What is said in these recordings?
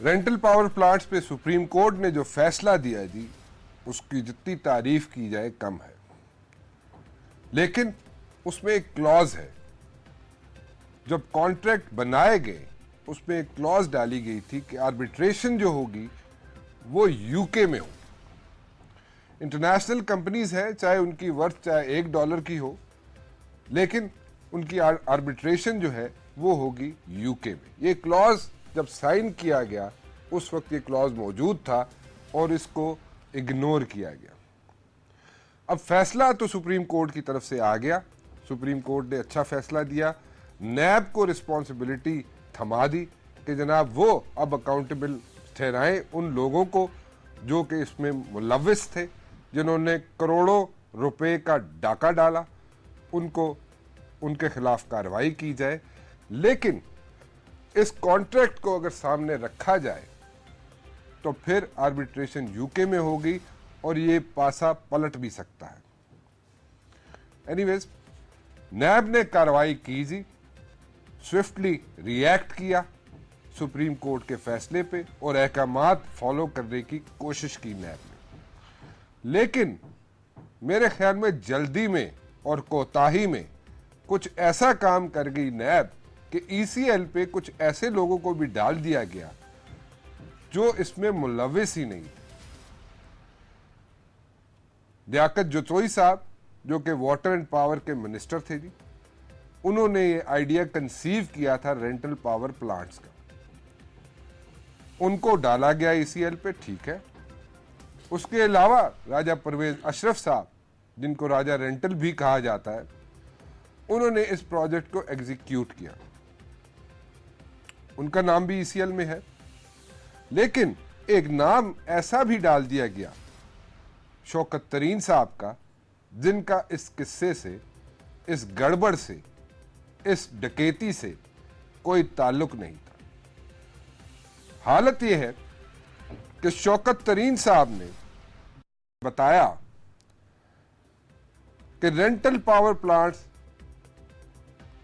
Rental power plants पे supreme court ने जो फैसला दिया जी, उसकी जितनी तारीफ की जाए कम है। लेकिन उसमें एक क्लॉज है, जब कॉन्ट्रैक्ट बनाए गए उसमें एक क्लॉज डाली गई थी कि आर्बिट्रेशन जो होगी वो यूके में हो। इंटरनेशनल कंपनीज है, चाहे उनकी वर्थ चाहे $1 की हो, लेकिन उनकी आर्बिट्रेशन जो है वो होगी यूके में। ये क्लॉज जब साइन किया गया उस वक्त ये क्लॉज मौजूद था और इसको इग्नोर किया गया। अब फैसला तो सुप्रीम कोर्ट की तरफ से आ गया, सुप्रीम कोर्ट ने अच्छा फैसला दिया, नैब को रिस्पॉन्सिबिलिटी थमा दी कि जनाब वो अब अकाउंटेबल ठहराएं उन लोगों को जो कि इसमें मुलव्विस थे, जिन्होंने करोड़ों रुपए का डाका डाला, उनको उनके खिलाफ कार्रवाई की जाए। लेकिन इस कॉन्ट्रैक्ट को अगर सामने रखा जाए तो फिर आर्बिट्रेशन यूके में होगी और ये पासा पलट भी सकता है। एनीवेज, नैब ने कार्रवाई की जी, स्विफ्टली रिएक्ट किया सुप्रीम कोर्ट के फैसले पे और अहकामात फॉलो करने की कोशिश की नैब ने। लेकिन मेरे ख्याल में जल्दी में और कोताही में कुछ ऐसा काम कर गई नैब कि ईसीएल पे कुछ ऐसे लोगों को भी डाल दिया गया जो इसमें मुलव्विस ही नहीं थे। लियाकत जतोई साहब जो कि वाटर एंड पावर के मिनिस्टर थे जी, उन्होंने ये आइडिया कंसीव किया था रेंटल पावर प्लांट्स का, उनको डाला गया ईसीएल पे, ठीक है। उसके अलावा राजा परवेज अशरफ साहब, जिनको राजा रेंटल भी कहा जाता है, उन्होंने इस प्रोजेक्ट को एग्जीक्यूट किया, उनका नाम भी ईसीएल में है। लेकिन एक नाम ऐसा भी डाल दिया गया शौकत तरीन साहब का, जिनका इस किस्से से, इस गड़बड़ से, इस डकैती से कोई ताल्लुक नहीं था। हालत यह है कि शौकत तरीन साहब ने बताया कि रेंटल पावर प्लांट्स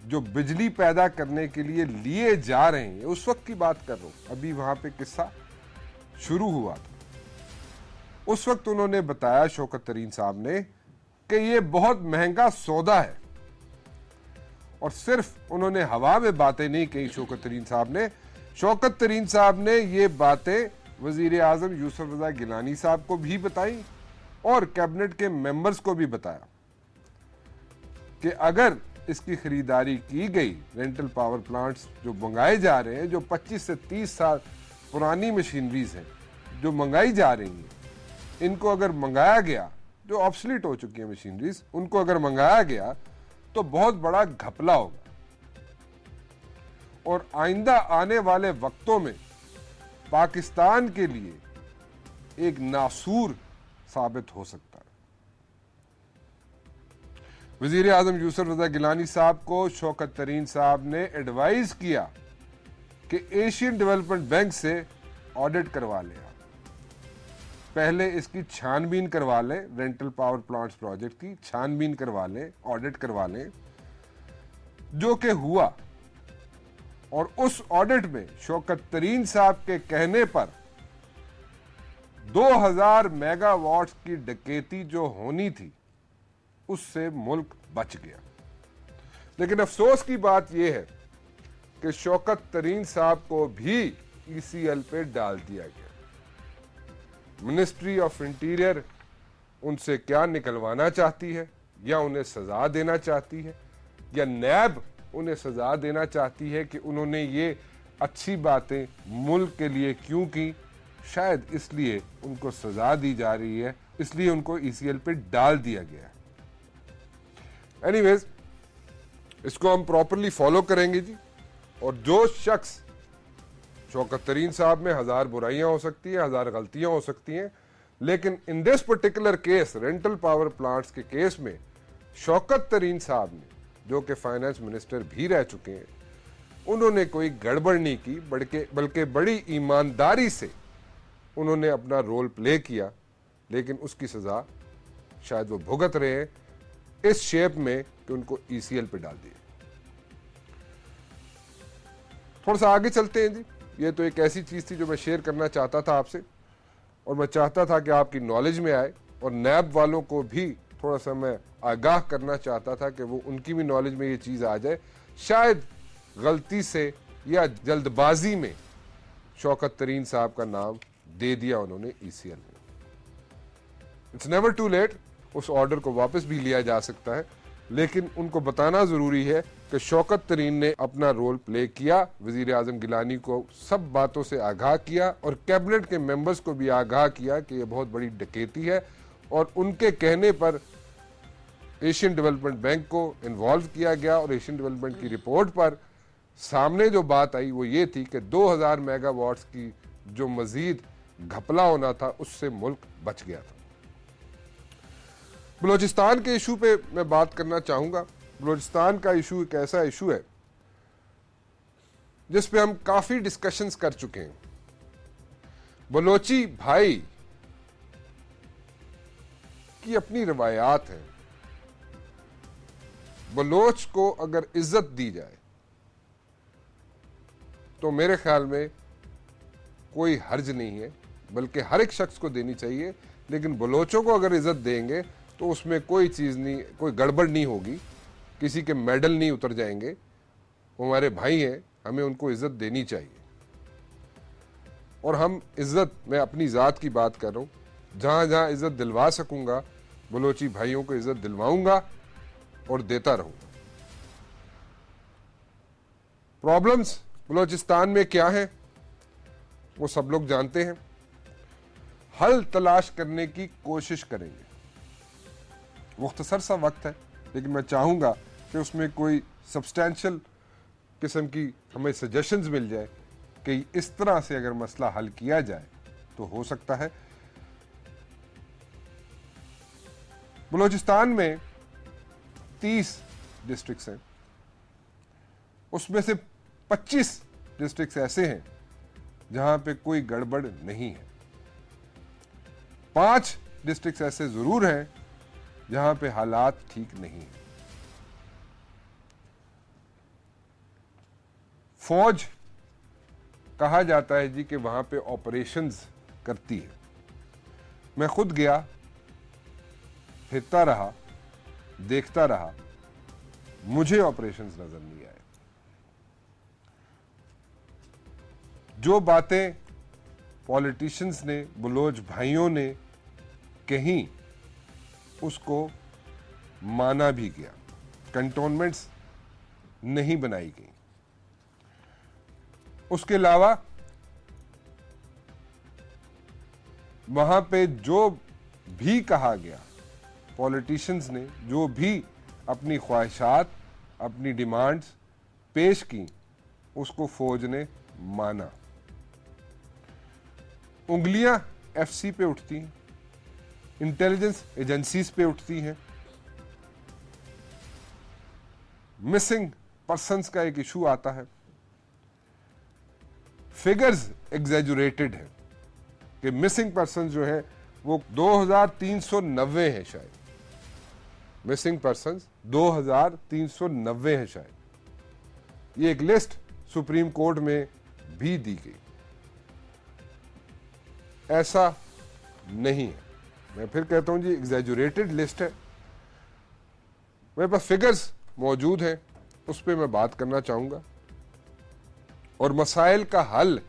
जो बिजली पैदा करने के लिए लिए जा रहे हैं, उस वक्त की बात कर रहा हूं, अभी वहां पे किस्सा शुरू हुआ था, उस वक्त उन्होंने बताया शौकत तरीन साहब ने कि ये बहुत महंगा सौदा है। और सिर्फ उन्होंने हवा में बातें नहीं कही शौकत तरीन साहब ने, शौकत तरीन साहब ने ये बातें वजीर आजम यूसुफ रजा गिलानी साहब को भी बताई और कैबिनेट के मेंबर्स को भी बताया कि अगर इसकी खरीदारी की गई, रेंटल पावर प्लांट्स जो मंगाए जा रहे हैं, जो 25 से 30 साल पुरानी मशीनरीज हैं जो मंगाई जा रही हैं, इनको अगर मंगाया गया, जो ऑब्सलीट हो चुकी है मशीनरीज, उनको अगर मंगाया गया तो बहुत बड़ा घपला होगा और आइंदा आने वाले वक्तों में पाकिस्तान के लिए एक नासूर साबित हो सकता है। वजीर आजम यूसुफ रजा गिलानी साहब को शौकत तरीन साहब ने एडवाइज किया कि एशियन डेवलपमेंट बैंक से ऑडिट करवा लें, पहले इसकी छानबीन करवा लें, रेंटल पावर प्लांट्स प्रोजेक्ट की छानबीन करवा लें, ऑडिट करवा लें, जो कि हुआ। और उस ऑडिट में शौकत तरीन साहब के कहने पर 2000 मेगावाट की डकैती जो होनी थी उससे मुल्क बच गया। लेकिन अफसोस की बात यह है कि शौकत तरीन साहब को भी ईसीएल पे डाल दिया गया। मिनिस्ट्री ऑफ इंटीरियर उनसे क्या निकलवाना चाहती है, या उन्हें सजा देना चाहती है, या नैब उन्हें सजा देना चाहती है कि उन्होंने ये अच्छी बातें मुल्क के लिए क्यों की, शायद इसलिए उनको सजा दी जा रही है, इसलिए उनको ईसीएल पे डाल दिया गया है। एनीवेज, इसको हम प्रॉपरली फॉलो करेंगे जी। और जो शख्स, शौकत तरीन साहब में 1000 बुराइयां हो सकती है, 1000 गलतियां हो सकती हैं, लेकिन in this particular case, rental power plants के केस में शौकत तरीन साहब ने, जो कि फाइनेंस मिनिस्टर भी रह चुके हैं, उन्होंने कोई गड़बड़ नहीं की, बल्कि बड़ी ईमानदारी से उन्होंने अपना रोल प्ले किया। लेकिन उसकी सजा शायद वो भुगत रहे हैं इस शेप में कि उनको ईसीएल पे डाल दिए। थोड़ा सा आगे चलते हैं जी। ये तो एक ऐसी चीज़ थी जो मैं शेयर करना चाहता था आपसे, और मैं चाहता था कि आपकी नॉलेज में आए, और नैब वालों को भी थोड़ा सा मैं आगाह करना चाहता था कि वो उनकी भी नॉलेज में ये चीज़ आ जाए। शायद गलती से या जल्दबाजी में शौकत तरीन साहब का नाम दे दिया उन्होंने ईसीएल में। इट्स नेवर टू लेट, उस ऑर्डर को वापस भी लिया जा सकता है, लेकिन उनको बताना जरूरी है कि शौकत तरीन ने अपना रोल प्ले किया, वजीर आजम गिलानी को सब बातों से आगाह किया और कैबिनेट के मेंबर्स को भी आगाह किया कि यह बहुत बड़ी डकैती है, और उनके कहने पर एशियन डेवलपमेंट बैंक को इन्वॉल्व किया गया, और एशियन डेवलपमेंट की रिपोर्ट पर सामने जो बात आई वो ये थी कि 2000 मेगावाट्स की जो मजीद घपला होना था उससे मुल्क बच गया था। बलोचिस्तान के इशू पे मैं बात करना चाहूंगा। बलोचिस्तान का इशू एक ऐसा इशू है जिस पे हम काफी डिस्कशंस कर चुके हैं। बलोची भाई की अपनी रवायात हैं। बलोच को अगर इज्जत दी जाए तो मेरे ख्याल में कोई हर्ज नहीं है, बल्कि हर एक शख्स को देनी चाहिए, लेकिन बलोचों को अगर इज्जत देंगे तो उसमें कोई चीज़ नहीं, कोई गड़बड़ नहीं होगी, किसी के मेडल नहीं उतर जाएंगे। वो हमारे भाई हैं, हमें उनको इज्जत देनी चाहिए। और हम इज्जत, मैं अपनी ज़ात की बात कर रहा हूँ, जहाँ जहाँ इज्जत दिलवा सकूँगा बलोची भाइयों को इज्जत दिलवाऊंगा और देता रहूँगा। प्रॉब्लम्स बलोचिस्तान में क्या है वो सब लोग जानते हैं। हल तलाश करने की कोशिश करेंगे। मुख्तसर सा वक्त है, लेकिन मैं चाहूंगा कि उसमें कोई सब्सटैंशियल किस्म की हमें सजेशंस मिल जाए कि इस तरह से अगर मसला हल किया जाए तो हो सकता है। बलोचिस्तान में 30 डिस्ट्रिक्ट्स हैं, उसमें से 25 डिस्ट्रिक्ट्स ऐसे हैं जहां पे कोई गड़बड़ नहीं है। 5 डिस्ट्रिक्ट्स ऐसे जरूर हैं जहां पे हालात ठीक नहीं है। फौज कहा जाता है जी कि वहां पे ऑपरेशंस करती है। मैं खुद गया, फिरता रहा, देखता रहा, मुझे ऑपरेशंस नजर नहीं आए। जो बातें पॉलिटिशियंस ने, बलोच भाइयों ने कहीं, उसको माना भी गया। कंटोनमेंट्स नहीं बनाई गई। उसके अलावा वहां पे जो भी कहा गया, पॉलिटिशियंस ने जो भी अपनी ख्वाहिशात, अपनी डिमांड्स पेश की, उसको फौज ने माना। उंगलियां एफसी पे उठती हैं, इंटेलिजेंस एजेंसीज पे उठती हैं। मिसिंग पर्संस का एक इशू आता है। फिगर्स एग्जैजुरेटेड है कि मिसिंग पर्सन जो है वो 2390 है शायद। मिसिंग पर्सन 2390 है शायद। ये एक लिस्ट सुप्रीम कोर्ट में भी दी गई। ऐसा नहीं है, मैं फिर कहता हूं जी, एग्जैजुरेटेड लिस्ट है। मेरे पास फिगर्स मौजूद हैं, उस पर मैं बात करना चाहूंगा और मसाइल का हल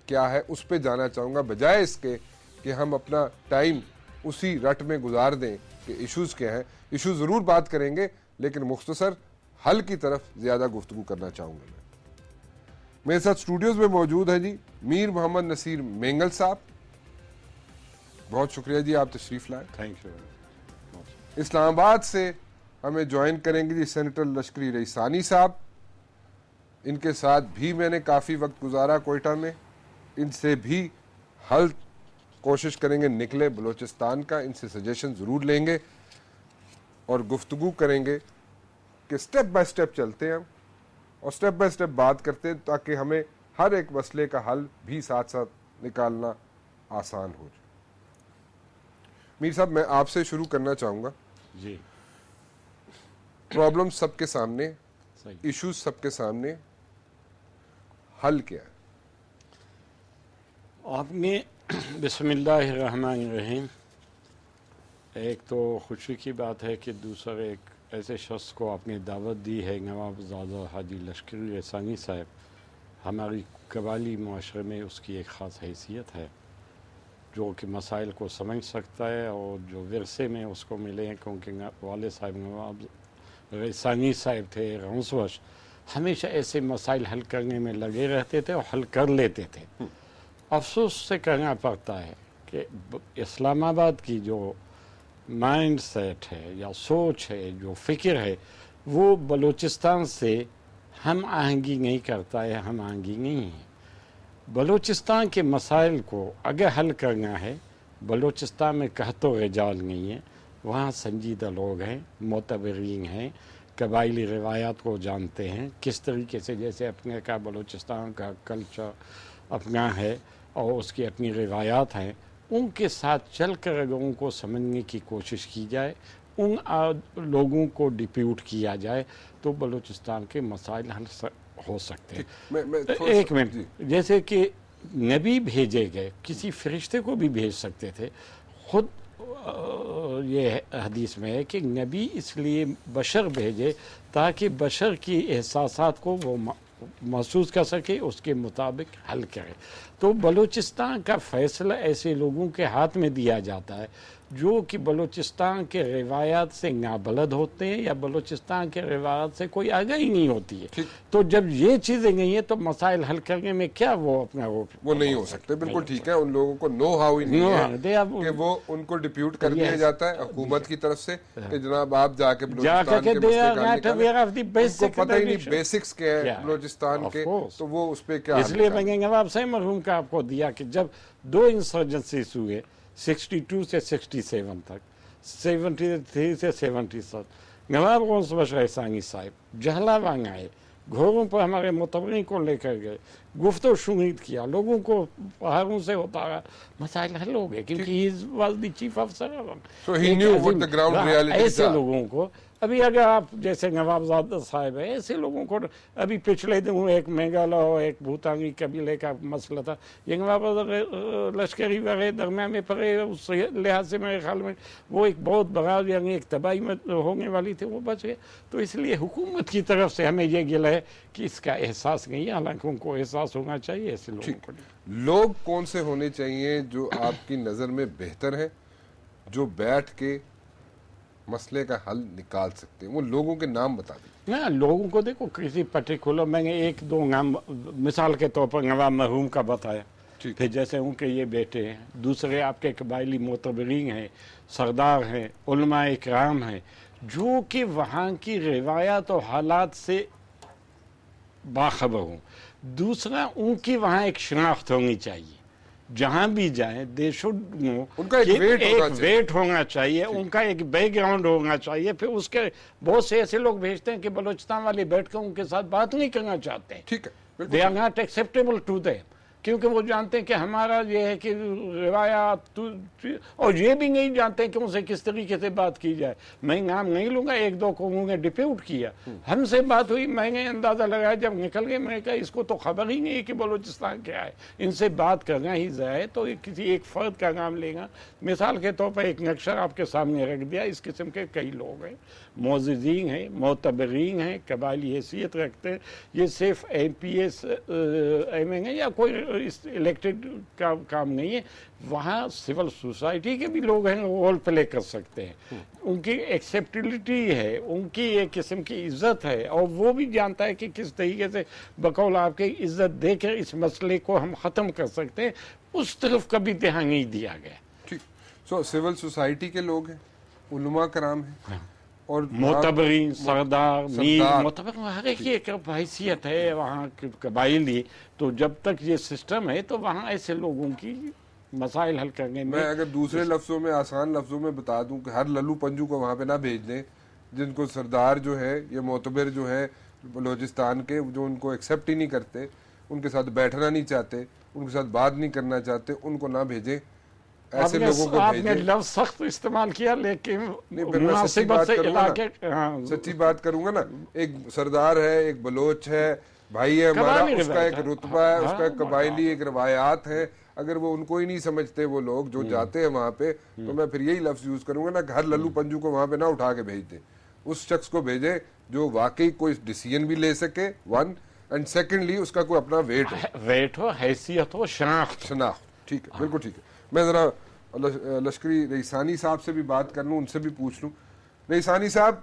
क्या है उस पर जाना चाहूंगा, बजाय इसके कि हम अपना टाइम उसी रट में गुजार दें कि इश्यूज क्या हैं। इशू जरूर बात करेंगे, लेकिन मुख्तसर हल की तरफ ज्यादा गुफ्तगू करना चाहूंगा। मैं मेरे साथ स्टूडियोज में मौजूद है जी मीर मोहम्मद नसीर मेंगल साहब। बहुत शुक्रिया जी, आप तशरीफ लाए। Thank you. इस्लामाबाद से हमें ज्वाइन करेंगे जी सेनेटर लश्करी रईसानी साहब। इनके साथ भी मैंने काफ़ी वक्त गुजारा कोयटा में। इनसे भी हल कोशिश करेंगे निकले बलूचिस्तान का, इनसे सजेशन ज़रूर लेंगे और गुफ्तगू करेंगे कि स्टेप बाय स्टेप चलते हैं और स्टेप बाय स्टेप बात करते हैं, ताकि हमें हर एक मसले का हल भी साथ साथ निकालना आसान हो जाए। मीर साहब, मैं आपसे शुरू करना चाहूँगा जी। प्रॉब्लम सबके सामने, सही। इश्यूज सबके सामने, हल क्या है? आपने बिस्मिल्लाहिर्रहमानिर्रहीम, एक तो खुशी की बात है कि दूसरा एक ऐसे शख्स को आपने दावत दी है, नवाबजादा हाजी लश्करी रसानी साहब। हमारी कबायली माशरे में उसकी एक ख़ास हैसियत है, जो कि मसाइल को समझ सकता है और जो विरसे में उसको मिले हैं, क्योंकि वाले साहब नवाब रसानी साहब थे रमसवश, हमेशा ऐसे मसाइल हल करने में लगे रहते थे और हल कर लेते थे। अफसोस से कहना पड़ता है कि इस्लामाबाद की जो माइंड सेट है या सोच है, जो फ़िक्र है, वो बलूचिस्तान से हम आहंगी नहीं करता है, हम आहंगी नहीं है। बलूचिस्तान के मसाइल को अगर हल करना है, बलूचिस्तान में कहतो रिजाल नहीं है, वहाँ संजीदा लोग हैं, मोतबरीन हैं, कबायली रिवायात को जानते हैं, किस तरीके से, जैसे अपने का बलूचिस्तान का कल्चर अपना है और उसकी अपनी रिवायात हैं, उनके साथ चल कर अगर उनको समझने की कोशिश की जाए, उन लोगों को डिप्यूट किया जाए, तो बलूचिस्तान के मसाइल हल हो सकते हैं। एक मिनट, जैसे कि नबी भेजे गए, किसी फरिश्ते को भी भेज सकते थे। खुद ये हदीस में है कि नबी इसलिए बशर भेजे ताकि बशर की एहसासात को वो महसूस कर सके, उसके मुताबिक हल करे। तो बलूचिस्तान का फ़ैसला ऐसे लोगों के हाथ में दिया जाता है जो कि बलूचिस्तान के रिवायात से नाबलद होते हैं या बलूचिस्तान के रिवायात से कोई आगाही नहीं होती है। तो जब ये चीज़ें नहीं है तो मसाइल हल करने में क्या वो अपना वो नहीं हो सकते। बिल्कुल ठीक है, उन लोगों को नो हाउ ही नहीं है कि वो उनको डिप्यूट कर दिया जाता है हुकूमत की तरफ से कि जनाब आप जाके बलूचिस्तान के मसले पता ही नहीं बेसिक्स क्या है बलूचिस्तान के, तो वो उस पर क्या। इसलिए मैंने नवाब साहब मरहूम का आपको दिया कि जब दो इंसर्जेंसीज हुए 62 से 67 तक, 73 से 77, नवाब रसानी साहब जहलावान आए, घोरों पर हमारे मुतबरी को लेकर गए, गुफ्तो शुनीद किया, लोगों को पहाड़ों से उतारा, मसाइल हल हो गए, क्योंकि ही वाज द चीफ अफसर। So he knew what the ground reality is. ऐसे लोगों को अभी अगर आप जैसे नवाबजादा साहब है, ऐसे लोगों को अभी पिछले दिनों एक मेघालय और एक भूतानी कबीले का मसला था, ये नवाब लश्करी वगैरह दरमियान में पड़े, उस लिहाज से मेरे ख्याल में वो एक बहुत बड़ा यानी एक तबाही में होने वाली थी, वो बच गए। तो इसलिए हुकूमत की तरफ से हमें ये गिला है कि इसका एहसास नहीं है, हालांकि उनको एहसास होना चाहिए ऐसे लोगों को। लोग कौन से होने चाहिए जो आपकी नज़र में बेहतर है, जो बैठ के मसले का हल निकाल सकते हैं? वो लोगों के नाम बता दें ना। लोगों को देखो किसी पर्टिकुलर, मैंने एक दो नाम मिसाल के तौर पर नवाब मरहूम का बताया, फिर जैसे उनके ये बेटे हैं, दूसरे आपके कबायली मोतबरीन हैं, सरदार हैं, उलमा इकराम हैं, जो कि वहाँ की रिवायात और हालात से बाखबर हूँ। दूसरा, उनकी वहाँ एक शनाख्त होनी चाहिए, जहां भी जाए दे शुड नो, उनका एक वेट होना चाहिए, उनका एक बैकग्राउंड होना चाहिए। फिर उसके बहुत से ऐसे लोग भेजते हैं कि बलूचिस्तान वाले बैठ कर उनके साथ बात नहीं करना चाहते, ठीक है, they are not acceptable to them, क्योंकि वो जानते हैं कि हमारा ये है कि रिवायात, और ये भी नहीं जानते कि उनसे किस तरीके से बात की जाए। मैं नाम नहीं लूंगा, एक दो को उन्होंने डिप्यूट किया, हमसे बात हुई, मैंने अंदाज़ा लगाया, जब निकल गए मैंने कहा इसको तो खबर ही नहीं है कि बलूचिस्तान क्या है, इनसे बात करना ही जाए तो किसी एक फ़र्द का नाम लेगा। मिसाल के तौर पर एक नक्शा आपके सामने रख दिया, इस किस्म के कई लोग हैं, मोअज़्ज़िज़ीन हैं, मोतबरीन हैं, कबायली हैसियत रखते हैं। ये सिर्फ MPS MN है या कोई इलेक्टेड का काम नहीं है, वहाँ सिविल सोसाइटी के भी लोग हैं, वो रोल प्ले कर सकते हैं, उनकी एक्सेप्टेबिलिटी है, उनकी एक किस्म की इज्जत है, और वो भी जानता है कि किस तरीके से बकौल आपके इज्जत देकर इस मसले को हम ख़त्म कर सकते हैं। उस तरफ कभी ध्यान नहीं दिया गया। ठीक, सो सिविल सोसाइटी के लोग हैं, उलमा कराम हैं, और मोतबरीन, सरदार, मीर, मोतबर, हर एक की एक हैसियत है वहाँ कबायली। तो जब तक ये सिस्टम है तो वहाँ ऐसे लोगों की मसाइल हल करने में, मैं अगर दूसरे लफ्जों में, आसान लफ्जों में बता दूं कि हर लल्लू पंजू को वहाँ पे ना भेज दें, जिनको सरदार जो है या मोतबर जो है बलूचिस्तान के, जो उनको एक्सेप्ट ही नहीं करते, उनके साथ बैठना नहीं चाहते, उनके साथ बात नहीं करना चाहते, उनको ना भेजें। ऐसे लोगों को आपने लफ्ज सख्त इस्तेमाल किया, लेकिन सच्ची बात करूंगा ना, एक सरदार है, एक बलोच है, भाई है हमारा, उसका एक रुतबा है, उसका एक कबायली एक रवायात है, अगर वो उनको ही नहीं समझते वो लोग जो जाते हैं वहां पे, तो मैं फिर यही लफ्ज यूज करूंगा ना कि हर लल्लू पंजू को वहां पे ना उठा के भेज दे, उस शख्स को भेजे जो वाकई कोई डिसीजन भी ले सके, वन, एंड सेकेंडली उसका कोई अपना वेट हो, हैसियत हो, शनाख्त। ठीक है, बिल्कुल ठीक है। मैं जरा लश्करी रईसानी साहब से भी बात कर लूं, उनसे भी पूछ लूं। रईसानी साहब,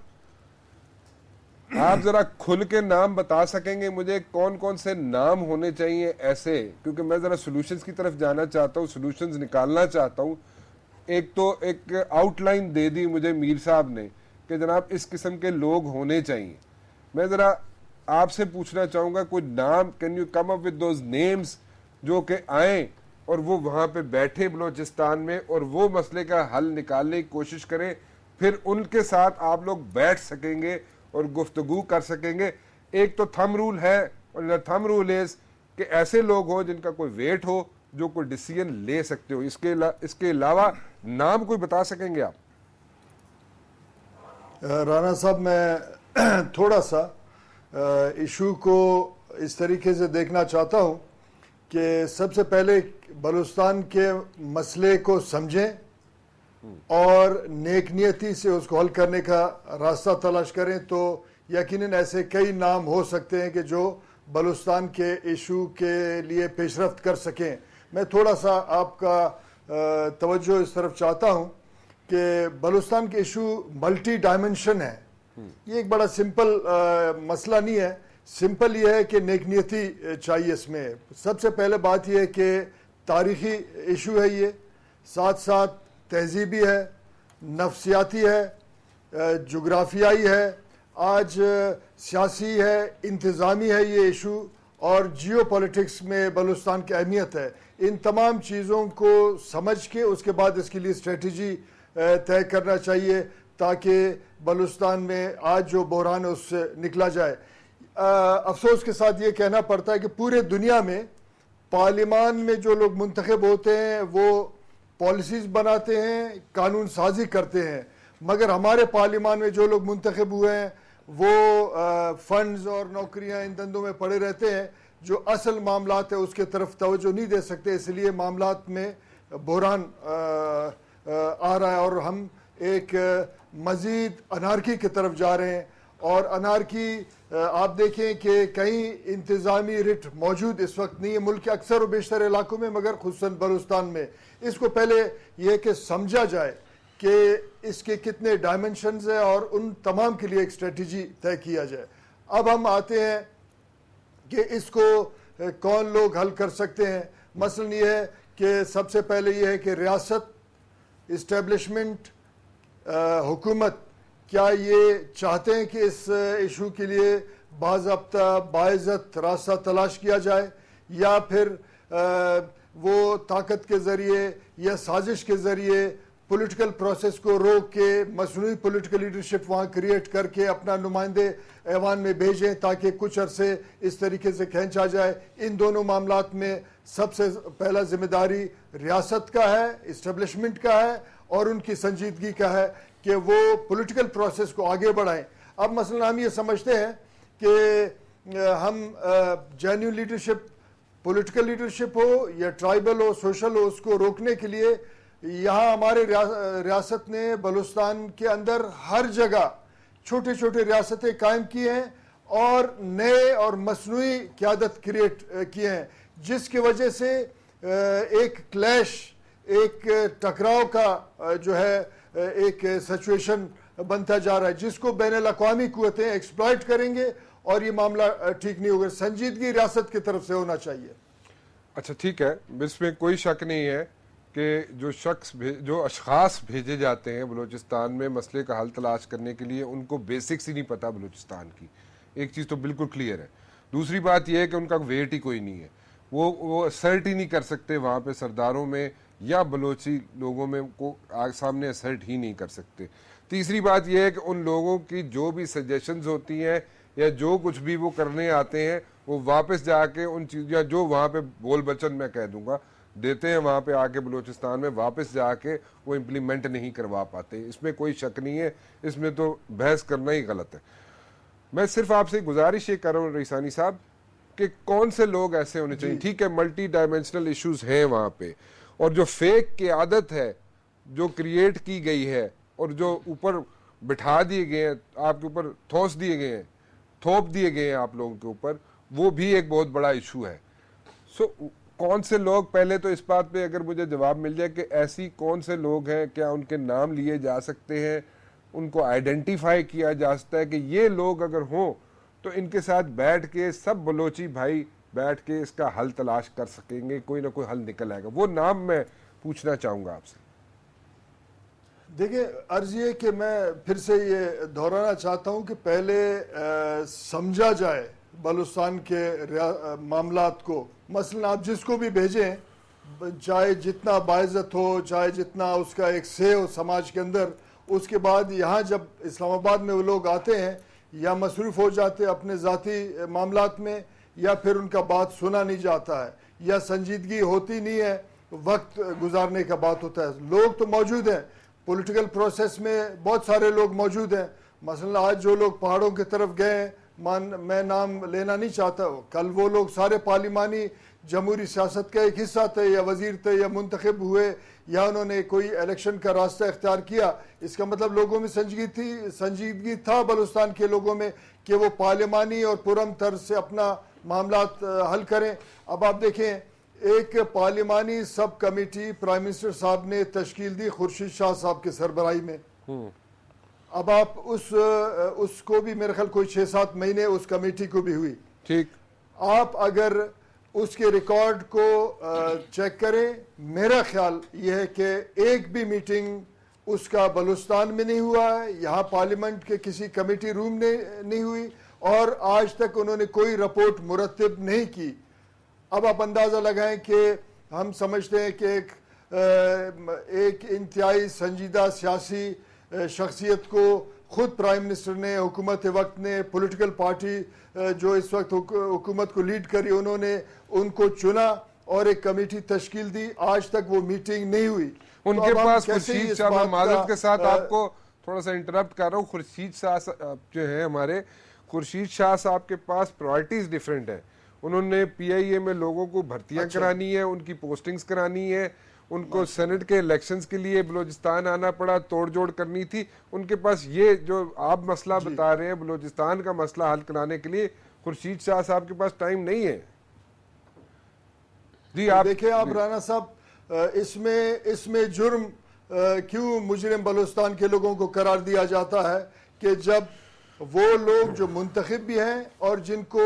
आप जरा खुल के नाम बता सकेंगे मुझे कौन कौन से नाम होने चाहिए ऐसे, क्योंकि मैं जरा सॉल्यूशंस की तरफ जाना चाहता हूँ, सॉल्यूशंस निकालना चाहता हूँ। एक तो एक आउटलाइन दे दी मुझे मीर साहब ने कि जनाब इस किस्म के लोग होने चाहिए। मैं जरा आपसे पूछना चाहूंगा कोई नाम, can you come up with those names जो कि आए और वो वहां पे बैठे बलोचिस्तान में और वो मसले का हल निकालने की कोशिश करें, फिर उनके साथ आप लोग बैठ सकेंगे और गुफ्तगू कर सकेंगे। एक तो थंब रूल है, और थंब रूल इज कि ऐसे लोग हो जिनका कोई वेट हो, जो कोई डिसीजन ले सकते हो। इसके अलावा नाम कोई बता सकेंगे आप? राना साहब, मैं थोड़ा सा इशू को इस तरीके से देखना चाहता हूँ कि सबसे पहले बलूचिस्तान के मसले को समझें और नेक नियति से उसको हल करने का रास्ता तलाश करें, तो यकीनन ऐसे कई नाम हो सकते हैं कि जो बलूचिस्तान के इशू के लिए पेशरफ्त कर सकें। मैं थोड़ा सा आपका तवज्जो इस तरफ चाहता हूँ कि बलूचिस्तान के इशू मल्टी डायमेंशन है। ये एक बड़ा सिंपल मसला नहीं है। सिंपल ये है कि नेक नियति चाहिए इसमें। सबसे पहले बात यह है कि तारीखी इशू है ये, साथ साथ तहजीबी है, नफ्सियाती है, जोग्राफियाई है, आज सियासी है, इंतज़ामी है ये इशू, और जियो पॉलिटिक्स में बलूचिस्तान की अहमियत है। इन तमाम चीज़ों को समझ के उसके बाद इसके लिए स्ट्रेटजी तय करना चाहिए ताकि बलूचिस्तान में आज जो बहरान है उससे निकला जाए। अफसोस के साथ ये कहना पड़ता है कि पूरे दुनिया में पार्लियामान में जो लोग मुंतखब होते हैं वो पॉलिसीज़ बनाते हैं, कानून साजी करते हैं, मगर हमारे पार्लियामान में जो लोग मुंतखब हुए हैं वो फंड्स और नौकरियां इन धंधों में पड़े रहते हैं, जो असल मामलात है उसके तरफ तवज्जो नहीं दे सकते। इसलिए मामलात में बहरान आ रहा है और हम एक मज़ीद अनारकी की तरफ जा रहे हैं। और अनारकी आप देखें कि कहीं इंतज़ामी रिट मौजूद इस वक्त नहीं है मुल्क के अक्सर और बेशतर इलाकों में, मगर खुसूसन बलूचिस्तान में। इसको पहले यह कि समझा जाए कि इसके कितने डायमेंशंस हैं और उन तमाम के लिए एक स्ट्रेटजी तय किया जाए। अब हम आते हैं कि इसको कौन लोग हल कर सकते हैं। मसलन ये है कि सबसे पहले ये है कि रियासत, इस्टेब्लिशमेंट, हुकूमत क्या ये चाहते हैं कि इस इशू के लिए बाज़ाब्ता बाइज़्ज़त रास्ता तलाश किया जाए, या फिर वो ताकत के ज़रिए या साजिश के ज़रिए पॉलिटिकल प्रोसेस को रोक के मसनूई पॉलिटिकल लीडरशिप वहाँ क्रिएट करके अपना नुमाइंदे ऐवान में भेजें ताकि कुछ अरसे इस तरीके से खींचा जाए। इन दोनों मामलात में सबसे पहला जिम्मेदारी रियासत का है, इस्टेब्लिशमेंट का है और उनकी संजीदगी का है कि वो पॉलिटिकल प्रोसेस को आगे बढ़ाएं। अब मसलन हम ये समझते हैं कि हम जेन्युइन लीडरशिप, पॉलिटिकल लीडरशिप हो या ट्राइबल हो, सोशल हो, उसको रोकने के लिए यहाँ हमारे रियासत ने बलूचिस्तान के अंदर हर जगह छोटे छोटे रियासतें कायम की हैं और नए और मसनूई क़यादत क्रिएट किए हैं, जिसकी वजह से एक क्लैश, एक टकराव का जो है एक सिचुएशन बनता जा रहा है, जिसको बैनुल अक़वामी क़ुव्वतें एक्सप्लॉइट करेंगे और ये मामला ठीक नहीं होगा। संजीदगी रियासत की तरफ से होना चाहिए। अच्छा, ठीक है, इसमें कोई शक नहीं है कि जो अशखास भेजे जाते हैं बलूचिस्तान में मसले का हल तलाश करने के लिए, उनको बेसिक्स ही नहीं पता बलूचिस्तान की। एक चीज़ तो बिल्कुल क्लियर है। दूसरी बात यह है कि उनका वेट ही कोई नहीं है, वो असर्ट ही नहीं कर सकते वहाँ पे सरदारों में या बलोची लोगों में को सामने असर्ट ही नहीं कर सकते। तीसरी बात यह है कि उन लोगों की जो भी सजेशंस होती हैं या जो कुछ भी वो करने आते हैं, वो वापस जाके उन चीज़ या जो वहाँ पे बोल बचन मैं कह दूंगा देते हैं, वहाँ पे आके बलूचिस्तान में वापस जाके वो इम्प्लीमेंट नहीं करवा पाते। इसमें कोई शक नहीं है, इसमें तो बहस करना ही गलत है। मैं सिर्फ आपसे गुजारिश ये कर रहा हूँ रईसानी साहब कि कौन से लोग ऐसे होने चाहिए। ठीक है, मल्टी डायमेंशनल इश्यूज हैं वहां पे, और जो फेक की आदत है जो क्रिएट की गई है और जो ऊपर बिठा दिए गए हैं, आपके ऊपर ठोस दिए गए हैं, थोप दिए गए हैं आप लोगों के ऊपर, वो भी एक बहुत बड़ा इशू है। सो कौन से लोग, पहले तो इस बात पे अगर मुझे जवाब मिल जाए कि ऐसी कौन से लोग हैं, क्या उनके नाम लिए जा सकते हैं, उनको आइडेंटिफाई किया जा सकता है कि ये लोग अगर हों तो इनके साथ बैठ के सब बलोची भाई बैठ के इसका हल तलाश कर सकेंगे, कोई ना कोई हल निकल आएगा। वो नाम मैं पूछना चाहूंगा आपसे। देखिए, अर्ज ये कि मैं फिर से ये दोहराना चाहता हूं कि पहले समझा जाए बलूचिस्तान के मामलात को। मसलन आप जिसको भी भेजें, चाहे जितना बाइज्जत हो, चाहे जितना उसका एक से हो समाज के अंदर, उसके बाद यहाँ जब इस्लामाबाद में वो लोग आते हैं या मसरूफ़ हो जाते हैं अपने ज़ाती मामलात में, या फिर उनका बात सुना नहीं जाता है, या संजीदगी होती नहीं है, वक्त गुजारने का बात होता है। लोग तो मौजूद हैं पॉलिटिकल प्रोसेस में, बहुत सारे लोग मौजूद हैं। मसलन आज जो लोग पहाड़ों की तरफ गए, मैं नाम लेना नहीं चाहता, कल वो लोग सारे पार्लिमानी जमहूरी सियासत का एक हिस्सा थे, या वजीर थे, या मुंतखब हुए, या उन्होंने कोई इलेक्शन का रास्ता इख्तियार किया। इसका मतलब लोगों में संजीदगी था बलूचिस्तान के लोगों में कि वो पार्लिमानी और पुरम तर्ज से अपना मामलात हल करें। अब आप देखें, एक पार्लिमानी सब कमेटी प्राइम मिनिस्टर साहब ने तश्कील दी खुर्शीद शाह साहब के सरबराही में। अब आप उसको भी मेरे ख्याल कोई 6-7 महीने उस कमेटी को भी हुई। ठीक, आप अगर उसके रिकॉर्ड को चेक करें, मेरा ख्याल यह है कि एक भी मीटिंग उसका बलूचिस्तान में नहीं हुआ है, यहाँ पार्लियामेंट के किसी कमेटी रूम में नहीं हुई, और आज तक उन्होंने कोई रिपोर्ट मुरतब नहीं की। अब आप अंदाज़ा लगाएं कि हम समझते हैं कि एक इंतहाई संजीदा सियासी शख्सियत को खुद प्राइम मिनिस्टर ने, हुकूमत वक्त ने, पॉलिटिकल पार्टी जो इस वक्त हुकूमत को लीड करी, उन्होंने उनको चुना और एक कमेटी तश्कील दी। आज तक वो मीटिंग नहीं हुई। उनके पास खुर्शीद शाह, मैं माजरत के साथ आपको थोड़ा सा इंटरप्ट कर रहा हूँ, खुर्शीद शाह जो है हमारे, खुर्शीद शाह साहब के पास प्रायोरिटीज डिफरेंट है। उन्होंने PIA में लोगों को भर्तियां करानी है, उनकी पोस्टिंग्स करानी है, उनको सेनेट के इलेक्शंस के लिए बलूचिस्तान आना पड़ा, तोड़जोड़ करनी थी। उनके पास ये जो आप मसला बता रहे हैं बलूचिस्तान का मसला हल कराने के लिए, खुर्शीद शाह साहब के पास टाइम नहीं है। जी आप देखिए, आप राना साहब, इसमें जुर्म क्यों मुजरिम बलूचिस्तान के लोगों को करार दिया जाता है कि जब वो लोग जो मुंतखब भी हैं और जिनको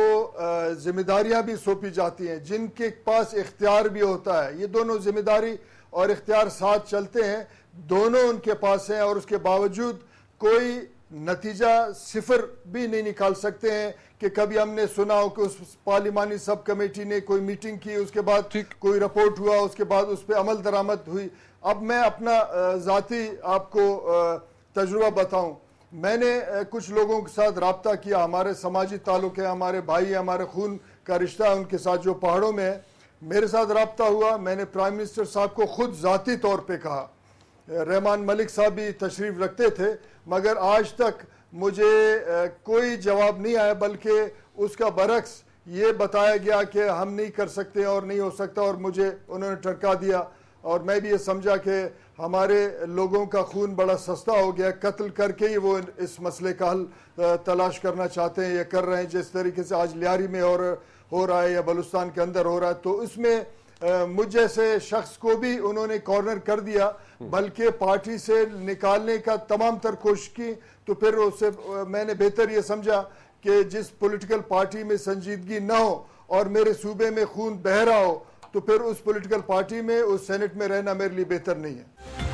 जिम्मेदारियां भी सौंपी जाती हैं, जिनके पास इख्तियार भी होता है, ये दोनों जिम्मेदारी और इख्तियार साथ चलते हैं, दोनों उनके पास हैं, और उसके बावजूद कोई नतीजा सिफर भी नहीं निकाल सकते हैं कि कभी हमने सुना हो कि उस पार्लिमानी सब कमेटी ने कोई मीटिंग की, उसके बाद कोई रिपोर्ट हुआ, उसके बाद उस पर अमल दरामद हुई। अब मैं अपना ज़ाती आपको तजुर्बा बताऊं, मैंने कुछ लोगों के साथ रब्ता किया, हमारे समाजी ताल्लुक है, हमारे भाई है, हमारे खून का रिश्ता है उनके साथ जो पहाड़ों में है, मेरे साथ रब्ता हुआ। मैंने प्राइम मिनिस्टर साहब को खुद ज़ाती तौर पे कहा, रहमान मलिक साहब भी तशरीफ़ रखते थे, मगर आज तक मुझे कोई जवाब नहीं आया, बल्कि उसका बरक्स ये बताया गया कि हम नहीं कर सकते और नहीं हो सकता, और मुझे उन्होंने टरका दिया। और मैं भी ये समझा कि हमारे लोगों का खून बड़ा सस्ता हो गया, कत्ल करके ही वो इस मसले का हल तलाश करना चाहते हैं या कर रहे हैं, जिस तरीके से आज लियारी में और हो रहा है या बलूचिस्तान के अंदर हो रहा है। तो इसमें मुझ जैसे शख्स को भी उन्होंने कॉर्नर कर दिया, बल्कि पार्टी से निकालने का तमाम तर कोशिश की। तो फिर उससे मैंने बेहतर ये समझा कि जिस पॉलिटिकल पार्टी में संजीदगी ना हो और मेरे सूबे में खून बह रहा हो, तो फिर उस पॉलिटिकल पार्टी में, उस सेनेट में रहना मेरे लिए बेहतर नहीं है।